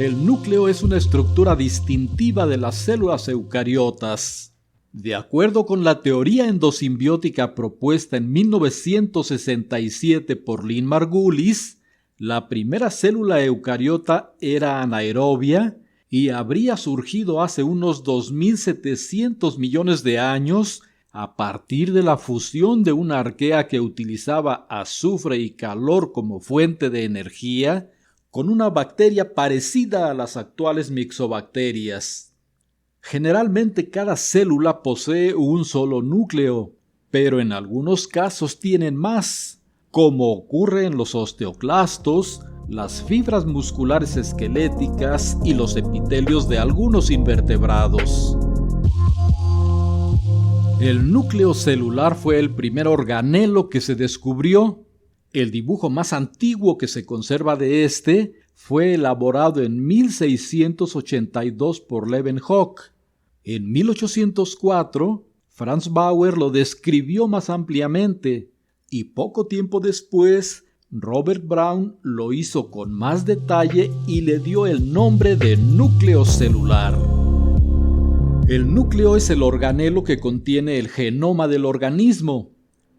El núcleo es una estructura distintiva de las células eucariotas. De acuerdo con la teoría endosimbiótica propuesta en 1967 por Lynn Margulis, la primera célula eucariota era anaerobia y habría surgido hace unos 2.700 millones de años a partir de la fusión de una arquea que utilizaba azufre y calor como fuente de energía con una bacteria parecida a las actuales mixobacterias. Generalmente cada célula posee un solo núcleo, pero en algunos casos tienen más, como ocurre en los osteoclastos, las fibras musculares esqueléticas y los epitelios de algunos invertebrados. El núcleo celular fue el primer organelo que se descubrió. El dibujo más antiguo que se conserva de este fue elaborado en 1682 por Leeuwenhoek. En 1804, Franz Bauer lo describió más ampliamente y poco tiempo después, Robert Brown lo hizo con más detalle y le dio el nombre de núcleo celular. El núcleo es el organelo que contiene el genoma del organismo.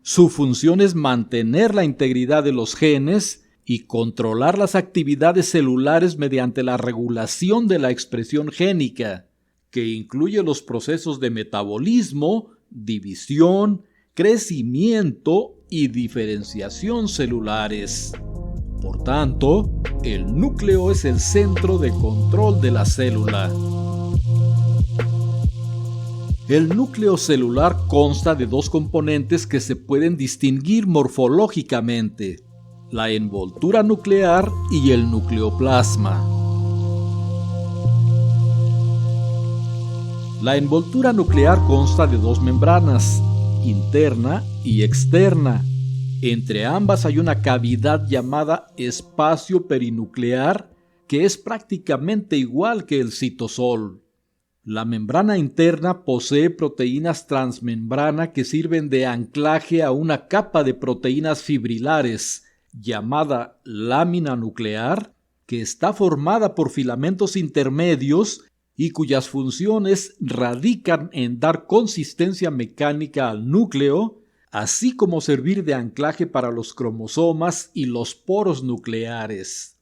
Su función es mantener la integridad de los genes y controlar las actividades celulares mediante la regulación de la expresión génica, que incluye los procesos de metabolismo, división, crecimiento y diferenciación celulares. Por tanto, el núcleo es el centro de control de la célula. El núcleo celular consta de dos componentes que se pueden distinguir morfológicamente: la envoltura nuclear y el nucleoplasma. La envoltura nuclear consta de dos membranas, interna y externa. Entre ambas hay una cavidad llamada espacio perinuclear, que es prácticamente igual que el citosol. La membrana interna posee proteínas transmembrana que sirven de anclaje a una capa de proteínas fibrilares, llamada lámina nuclear, que está formada por filamentos intermedios y cuyas funciones radican en dar consistencia mecánica al núcleo, así como servir de anclaje para los cromosomas y los poros nucleares.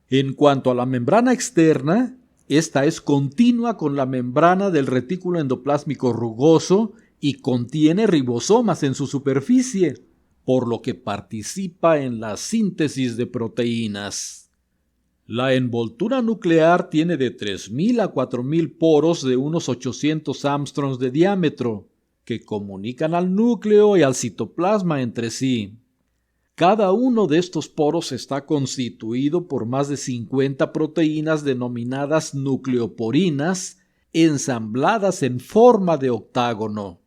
En cuanto a la membrana externa, esta es continua con la membrana del retículo endoplásmico rugoso y contiene ribosomas en su superficie, por lo que participa en la síntesis de proteínas. La envoltura nuclear tiene de 3.000 a 4.000 poros de unos 800 Armstrongs de diámetro, que comunican al núcleo y al citoplasma entre sí. Cada uno de estos poros está constituido por más de 50 proteínas denominadas nucleoporinas, ensambladas en forma de octágono.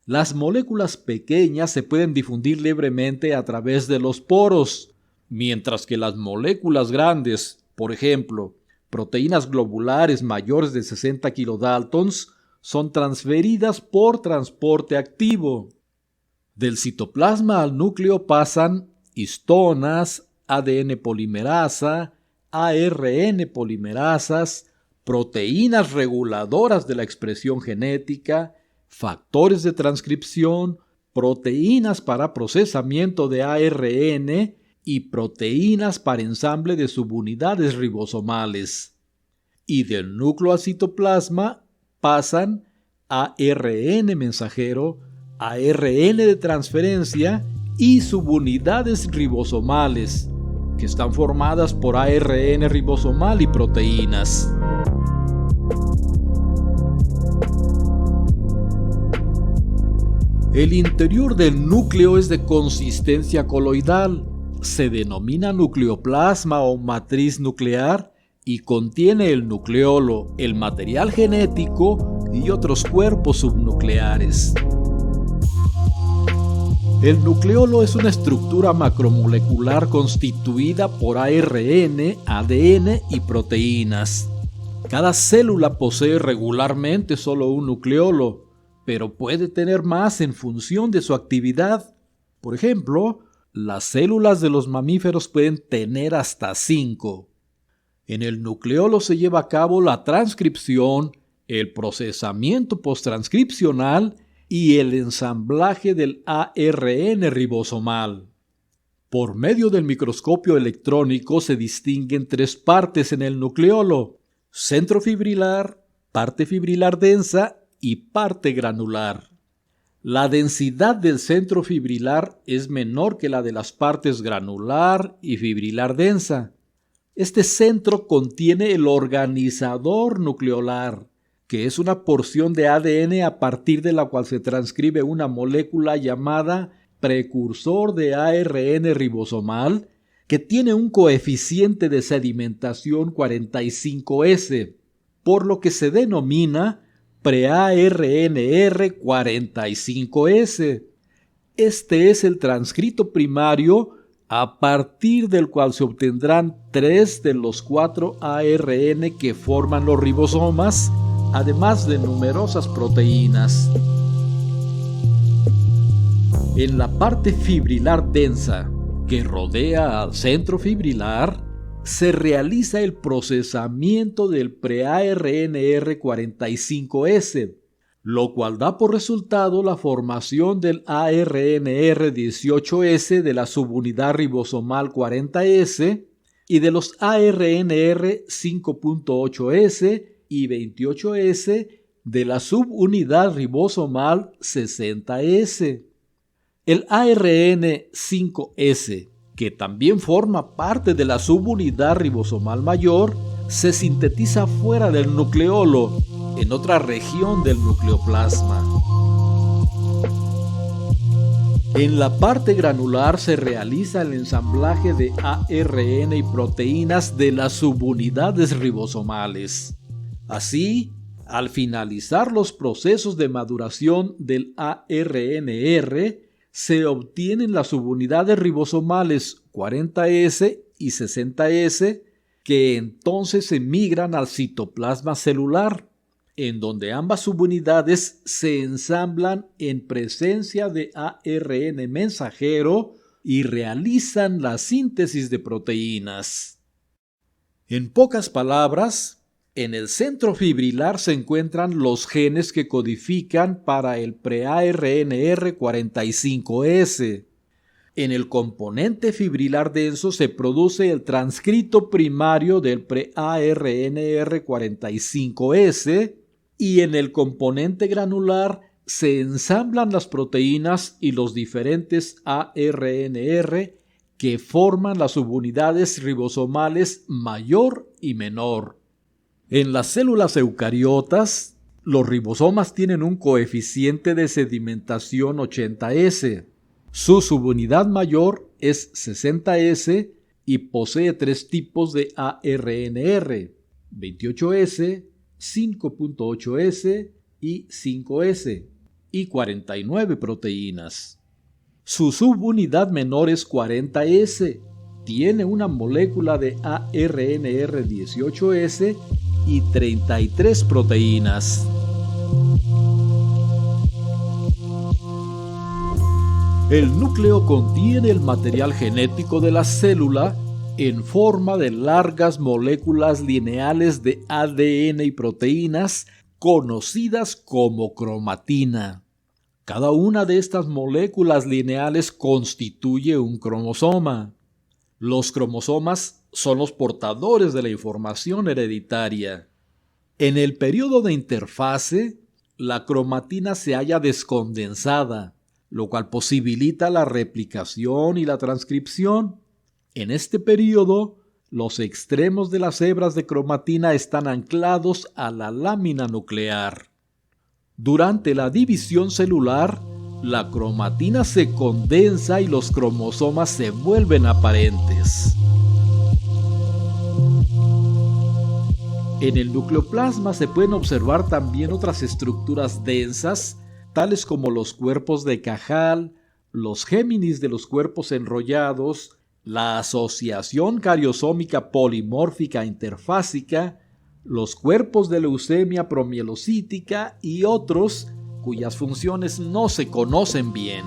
Las moléculas pequeñas se pueden difundir libremente a través de los poros, mientras que las moléculas grandes, por ejemplo, proteínas globulares mayores de 60 kilodaltons, son transferidas por transporte activo. Del citoplasma al núcleo pasan histonas, ADN polimerasa, ARN polimerasas, proteínas reguladoras de la expresión genética, factores de transcripción, proteínas para procesamiento de ARN y proteínas para ensamble de subunidades ribosomales. Y del núcleo al citoplasma pasan ARN mensajero, ARN de transferencia y subunidades ribosomales, que están formadas por ARN ribosomal y proteínas. El interior del núcleo es de consistencia coloidal, se denomina nucleoplasma o matriz nuclear y contiene el nucleolo, el material genético y otros cuerpos subnucleares. El nucleolo es una estructura macromolecular constituida por ARN, ADN y proteínas. Cada célula posee regularmente solo un nucleolo, pero puede tener más en función de su actividad. Por ejemplo, las células de los mamíferos pueden tener hasta 5. En el nucleolo se lleva a cabo la transcripción, el procesamiento posttranscripcional y el ensamblaje del ARN ribosomal. Por medio del microscopio electrónico se distinguen 3 partes en el nucleolo: centro fibrilar, parte fibrilar densa y parte granular. La densidad del centro fibrilar es menor que la de las partes granular y fibrilar densa. Este centro contiene el organizador nucleolar, que es una porción de ADN a partir de la cual se transcribe una molécula llamada precursor de ARN ribosomal, que tiene un coeficiente de sedimentación 45S, por lo que se denomina pre-ARNR 45S. Este es el transcrito primario a partir del cual se obtendrán 3 de los 4 ARN que forman los ribosomas, además de numerosas proteínas. En la parte fibrilar densa, que rodea al centro fibrilar, se realiza el procesamiento del pre-ARNR 45S, lo cual da por resultado la formación del ARNR 18S de la subunidad ribosomal 40S y de los ARNR 5.8S y 28S de la subunidad ribosomal 60S. El ARN 5S, que también forma parte de la subunidad ribosomal mayor, se sintetiza fuera del nucleolo, en otra región del nucleoplasma. En la parte granular se realiza el ensamblaje de ARN y proteínas de las subunidades ribosomales. Así, al finalizar los procesos de maduración del ARNR, se obtienen las subunidades ribosomales 40S y 60S, que entonces emigran al citoplasma celular, en donde ambas subunidades se ensamblan en presencia de ARN mensajero y realizan la síntesis de proteínas. En pocas palabras, en el centro fibrilar se encuentran los genes que codifican para el pre-ARNR 45S. En el componente fibrilar denso se produce el transcrito primario del pre-ARNR 45S y en el componente granular se ensamblan las proteínas y los diferentes ARNR que forman las subunidades ribosomales mayor y menor. En las células eucariotas, los ribosomas tienen un coeficiente de sedimentación 80S. Su subunidad mayor es 60S y posee 3 tipos de ARNR: 28S, 5.8S y 5S, y 49 proteínas. Su subunidad menor es 40S. Tiene una molécula de ARNR 18S y 33 proteínas. El núcleo contiene el material genético de la célula en forma de largas moléculas lineales de ADN y proteínas conocidas como cromatina. Cada una de estas moléculas lineales constituye un cromosoma. Los cromosomas son los portadores de la información hereditaria. En el periodo de interfase, la cromatina se halla descondensada, lo cual posibilita la replicación y la transcripción. En este periodo, los extremos de las hebras de cromatina están anclados a la lámina nuclear. Durante la división celular, la cromatina se condensa y los cromosomas se vuelven aparentes. En el nucleoplasma se pueden observar también otras estructuras densas, tales como los cuerpos de Cajal, los Géminis de los cuerpos enrollados, la asociación cariosómica polimórfica interfásica, los cuerpos de leucemia promielocítica y otros cuyas funciones no se conocen bien.